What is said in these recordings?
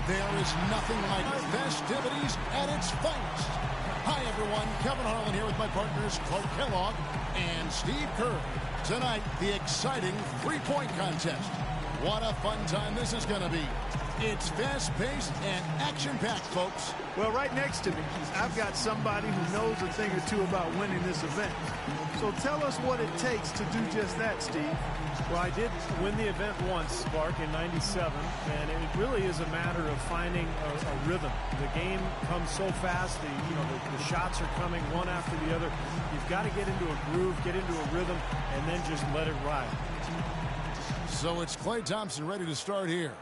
There is nothing like festivities at its finest. Hi, everyone. Kevin Harlan here with my partners Clark Kellogg and Steve Kerr. Tonight, the exciting three-point contest. What a fun time this is going to be. It's fast-paced and action-packed, folks. Well, right next to me, I've got somebody who knows a thing or two about winning this event. So tell us what it takes to do just that, Steve. Well, I did win the event once, Clark, in '97, and it really is a matter of finding a rhythm. The game comes so fast, the shots are coming one after the other. You've got to get into a groove, get into a rhythm, and then just let it ride. So it's Klay Thompson ready to start here.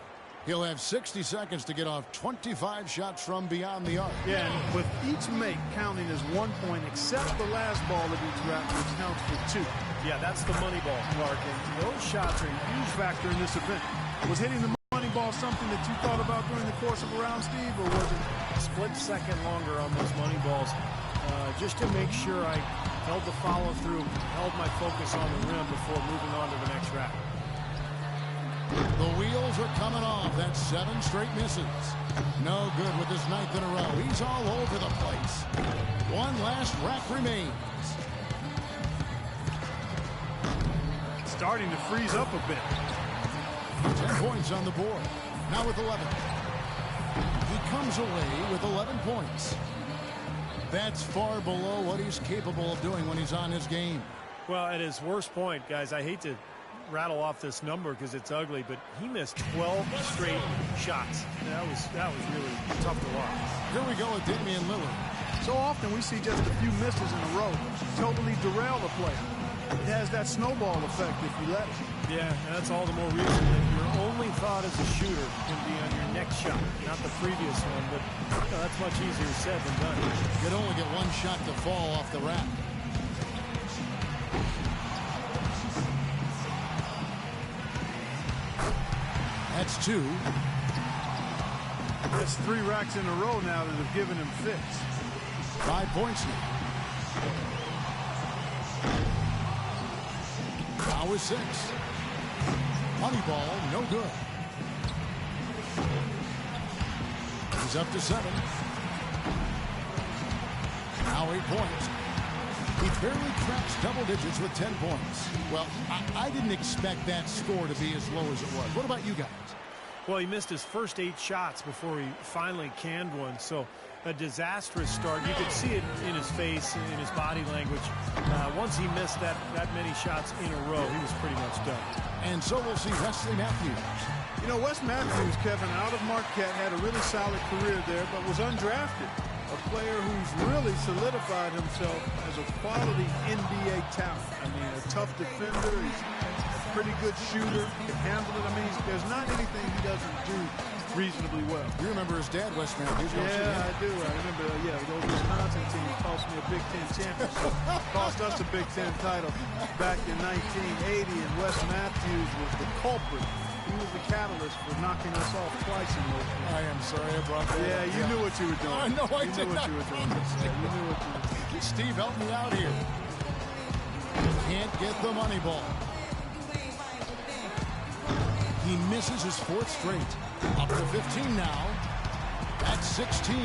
He'll have 60 seconds to get off 25 shots from beyond the arc. Yeah, and with each make counting as 1 point, except the last ball of each round, which counts for 2. Yeah, that's the money ball, Clark, and those shots are a huge factor in this event. Was hitting the money ball something that you thought about during the course of a round, Steve, or was it a split second longer on those money balls, just to make sure I held the follow-through, held my focus on the rim before moving on to the next rack. The wheels are coming off. That's 7 straight misses. No good with his 9th in a row. He's all over the place. One last rack remains. Starting to freeze up a bit. 10 points on the board. Now with 11. He comes away with 11 points. That's far below what he's capable of doing when he's on his game. Well, at his worst point, guys, I hate to rattle off this number because it's ugly, but he missed 12 straight shots. That was really tough to watch. Here we go with Damian Lillard. So often we see just a few misses in a row totally derail the play. It has that snowball effect if you let it. Yeah, and that's all the more reason that your only thought as a shooter can be on your next shot, not the previous one, but that's much easier said than done. You'd only get one shot to fall off the rack. That's 2. That's 3 racks in a row now that have given him fits. 5 points now. Now with 6. Money ball, no good. He's up to 7. Now 8 points. He barely cracks double digits with 10 points. Well, I didn't expect that score to be as low as it was. What about you guys? Well, he missed his first 8 shots before he finally canned one. So a disastrous start. You could see it in his face, in his body language. Once he missed that many shots in a row, he was pretty much done. And so we'll see Wesley Matthews. You know, Wes Matthews, Kevin, out of Marquette, had a really solid career there, but was undrafted. A player who's really solidified himself as a quality NBA talent. I mean, a tough defender. He's a pretty good shooter. He can handle it. I mean, there's not anything he doesn't do reasonably well. You remember his dad, Wes Matthews? Yeah, I do. I remember, those Wisconsin teams cost me a Big Ten championship. Cost us a Big Ten title back in 1980, and Wes Matthews was the culprit. He was the catalyst for knocking us off twice in those games. I am sorry I brought that up. Yeah, you knew what you were doing. I know I did. You knew what you were doing. Yeah, you knew what you were doing. Steve, help me out here. Can't get the money ball. He misses his 4th straight. Up to 15 now. That's 16.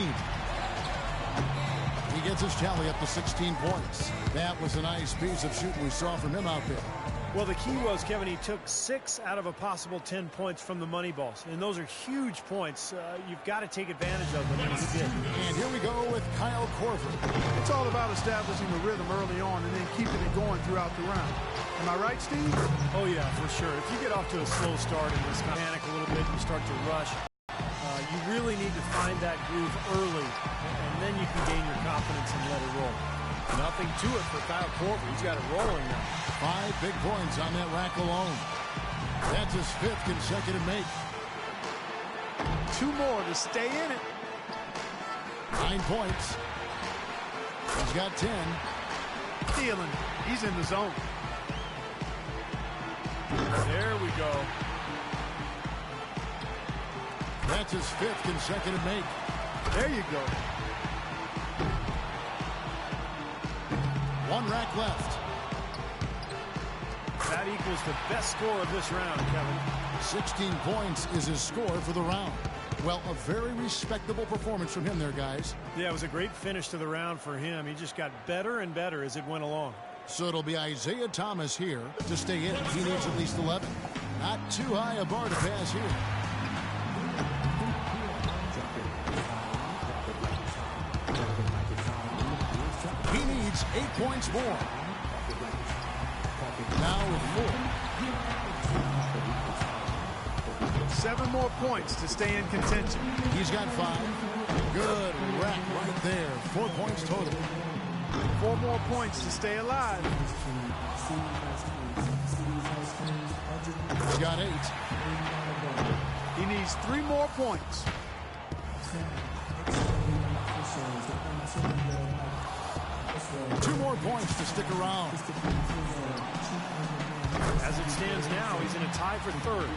He gets his tally up to 16 points. That was a nice piece of shooting we saw from him out there. Well, the key was, Kevin, he took 6 out of a possible 10 points from the money balls. And those are huge points. You've got to take advantage of them, and he did. And here we go with Kyle Korver. It's all about establishing the rhythm early on and then keeping it going throughout the round. Am I right, Steve? Oh, yeah, for sure. If you get off to a slow start and just panic a little bit, you start to rush, you really need to find that groove early, and then you can gain your confidence and let it roll. Nothing to it for Kyle Korver. He's got it rolling now. 5 big points on that rack alone. That's his 5th consecutive make. 2 more to stay in it. 9 points. He's got 10. Thielen, he's in the zone. There we go. That's his 5th consecutive make. There you go. 1 rack left. That equals the best score of this round, Kevin. 16 points is his score for the round. Well, a very respectable performance from him there, guys. Yeah, it was a great finish to the round for him. He just got better and better as it went along. So it'll be Isaiah Thomas here to stay in. He needs at least 11. Not too high a bar to pass here. He needs 8 points more. Now with 4. 7 more points to stay in contention. He's got 5. Good rack right there. 4 points total. 4 more points to stay alive. He's got 8. He needs 3 more points. Two more points to stick around. As it stands now, he's in a tie for third.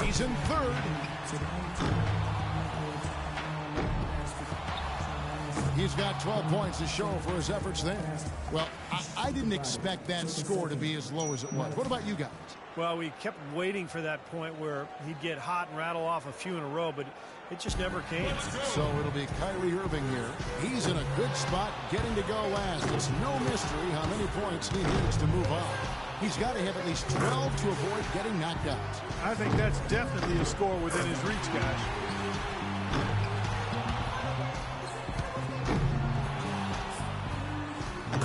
He's in third. He's got 12 points to show for his efforts there. Well, I didn't expect that score to be as low as it was. What about you guys? Well, we kept waiting for that point where he'd get hot and rattle off a few in a row, but it just never came. So it'll be Kyrie Irving here. He's in a good spot getting to go last. It's no mystery how many points he needs to move on. He's got to have at least 12 to avoid getting knocked out. I think that's definitely a score within his reach, guys.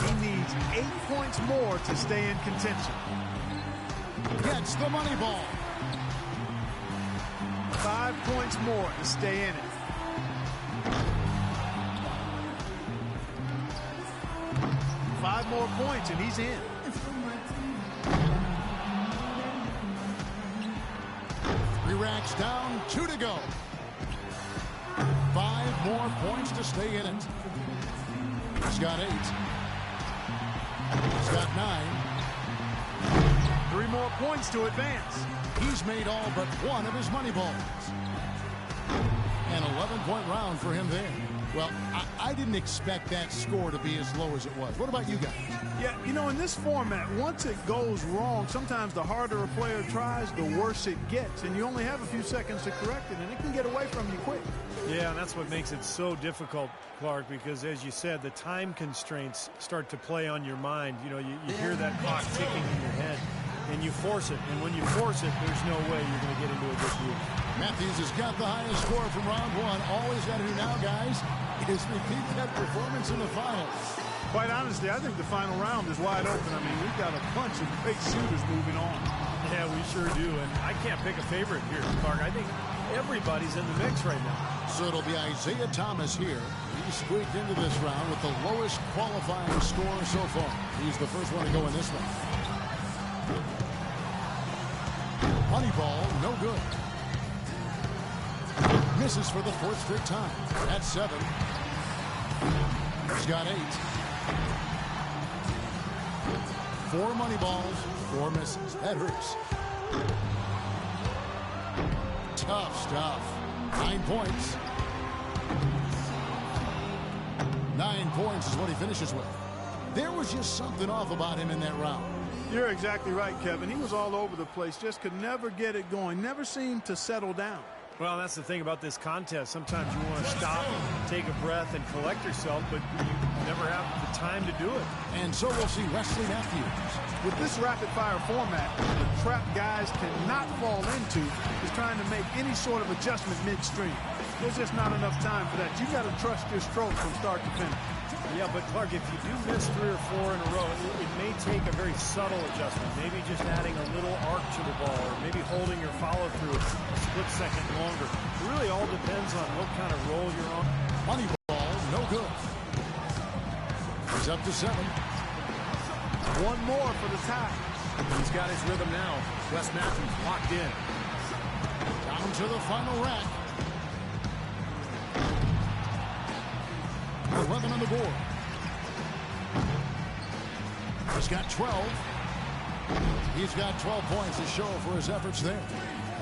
He needs 8 points more to stay in contention. Gets the money ball. 5 points more to stay in it. Five more points and he's in. Three racks down, 2 to go. 5 more points to stay in it. He's got 8. He's got 9. 3 more points to advance. He's made all but one of his money balls. An 11-point round for him there. Well, I didn't expect that score to be as low as it was. What about you guys? Yeah, you know, in this format, once it goes wrong, sometimes the harder a player tries, the worse it gets. And you only have a few seconds to correct it, and it can get away from you quick. Yeah, and that's what makes it so difficult, Clark, because as you said, the time constraints start to play on your mind. You know, you hear that clock ticking in your head, and you force it. And when you force it, there's no way you're going to get into a good groove. Matthews has got the highest score from round 1. All he's got to do now, guys, is repeat that performance in the finals. Quite honestly, I think the final round is wide open. I mean, we've got a bunch of great shooters moving on. Yeah, we sure do. And I can't pick a favorite here, Clark. I think everybody's in the mix right now. So it'll be Isaiah Thomas here. He squeaked into this round with the lowest qualifying score so far. He's the first one to go in this one. Moneyball, no good. Misses for the 4th straight time. At 7. He's got 8. 4 money balls, 4 misses. That hurts. Tough stuff. 9 points. 9 points is what he finishes with. There was just something off about him in that round. You're exactly right, Kevin. He was all over the place, just could never get it going, never seemed to settle down. Well, that's the thing about this contest. Sometimes you want to stop and take a breath and collect yourself, but you never have the time to do it. And so we'll see Wesley Matthews. With this rapid-fire format, the trap guys cannot fall into is trying to make any sort of adjustment midstream. There's just not enough time for that. You got to trust your stroke from start to finish. Yeah, but Clark, if you do miss 3 or 4 in a row, it may take a very subtle adjustment. Maybe just adding a little arc to the ball, or maybe holding your follow-through a split second longer. It really all depends on what kind of roll you're on. Money ball, no good. He's up to 7. 1 more for the tie. He's got his rhythm now. Wes Matthews locked in. Down to the final rack. 11 on the board. He's got 12. He's got 12 points to show for his efforts there.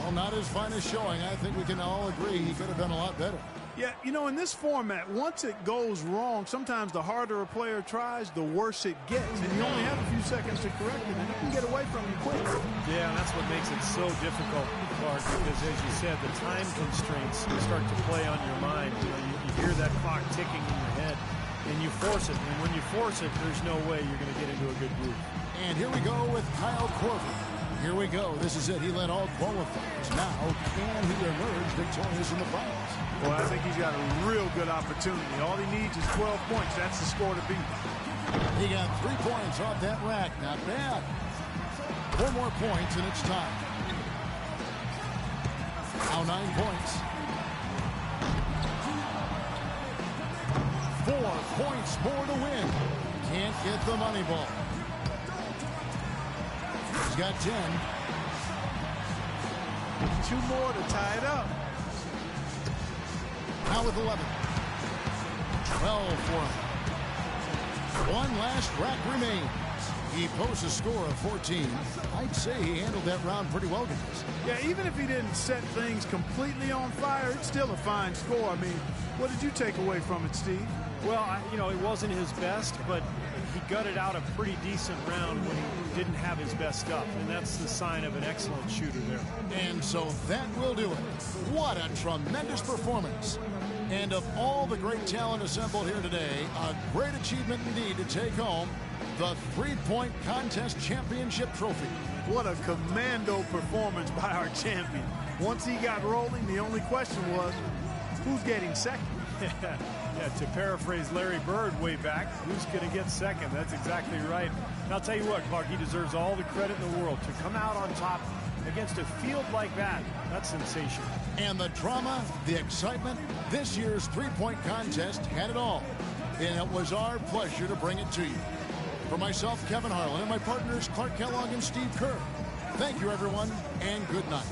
Well, not his finest showing. I think we can all agree he could have done a lot better. Yeah, you know, in this format, once it goes wrong, sometimes the harder a player tries, the worse it gets. And you only have a few seconds to correct it, and it can get away away from you quickly. Yeah, and that's what makes it so difficult, Clark, because as you said, the time constraints start to play on your mind. You hear that clock ticking in your head, and you force it. And when you force it, there's no way you're going to get into a good groove. And here we go with Kyle Korver. Here we go. This is it. He led all qualifiers. Now, can he emerge victorious in the finals? Well, I think he's got a real good opportunity. All he needs is 12 points. That's the score to beat. He got 3 points off that rack. Not bad. 4 more points, and it's time. Now 9 points. 4 points more to win. Can't get the money ball. He's got 10. 2 more to tie it up. Now with 11. 12 for him. 1 last rack remains. He posts a score of 14. I'd say he handled that round pretty well, guys. Yeah, even if he didn't set things completely on fire, it's still a fine score. I mean, what did you take away from it, Steve? Well, it wasn't his best, but he gutted out a pretty decent round when he didn't have his best stuff, and that's the sign of an excellent shooter there. And so that will do it. What a tremendous performance. And of all the great talent assembled here today, a great achievement indeed to take home the three-point contest championship trophy. What a commando performance by our champion. Once he got rolling, the only question was, who's getting second? Yeah, to paraphrase Larry Bird way back, who's going to get second? That's exactly right. And I'll tell you what, Clark, he deserves all the credit in the world. To come out on top against a field like that, that's sensational. And the drama, the excitement, this year's three-point contest had it all. And it was our pleasure to bring it to you. For myself, Kevin Harlan, and my partners Clark Kellogg and Steve Kerr, thank you, everyone, and good night.